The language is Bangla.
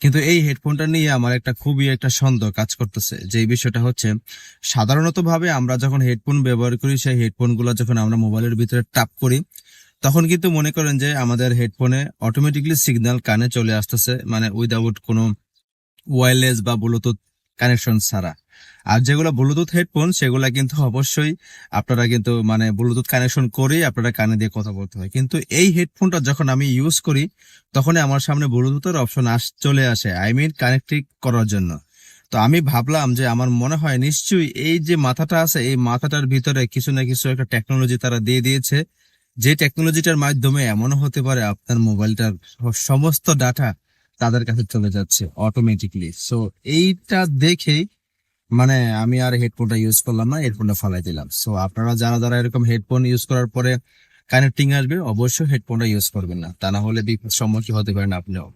কিন্তু এই হেডফোনটা নিয়ে আমার একটা খুবই একটা সন্দেহ কাজ করতেছে, যে এই বিষয়টা হচ্ছে সাধারণত ভাবে আমরা যখন হেডফোন ব্যবহার করি, সেই হেডফোন গুলো যখন আমরা মোবাইলের ভিতরে টাপ করি, তখন কিন্তু মনে করেন যে আমাদের হেডফোনে অটোমেটিকলি সিগন্যাল কানে চলে আসতেছে, মানে উইদাউট কোনো ওয়্যারলেস বা ব্লুটুথ কানেকশন ছাড়া। আর যেগুলো ব্লুটুথ হেডফোন, সেগুলা কিন্তু অবশ্যই আপনারা কিন্তু মানে ব্লুটুথ কানেকশন করেই আপনারা কানে দিয়ে কথা বলতে হয়। কিন্তু এই হেডফোনটা যখন আমি ইউজ করি, তখনই আমার সামনে ব্লুটুথের অপশন চলে আসে, আই মিন কানেক্টিং করার জন্য। তো আমি ভাবলাম যে আমার মনে হয় নিশ্চয়ই এই যে মাথাটা আছে, এই মাথাটার ভিতরে কিছু না কিছু একটা টেকনোলজি তারা দিয়ে দিয়েছে, যে টেকনোলজিটার মাধ্যমে এমনও হতে পারে আপনার মোবাইলটার সমস্ত ডাটা তাদের কাছে চলে যাচ্ছে অটোমেটিকলি। সো এইটা দেখেই মানে আমি আর হেডফোনটা ইউজ করলাম না, হেডফোনটা ফালাই দিলাম। সো আপনারা যারা যারা এরকম হেডফোন ইউজ করার পরে কানেক্টিং আসবে, অবশ্যই হেডফোনটা ইউজ করবেন না, তা না হলে বিপদ সম্মুখীন হতে পারেন আপনিও।